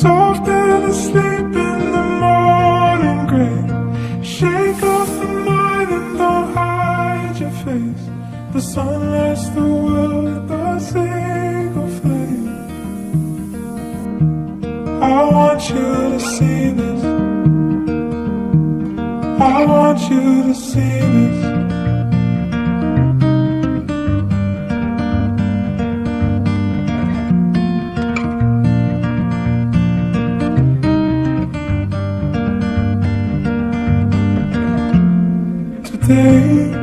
soft and asleep in the morning gray. Shake off the night and don't hide your face. The sun lights the world with a single flame. I want you to see this. I want you to see this. Today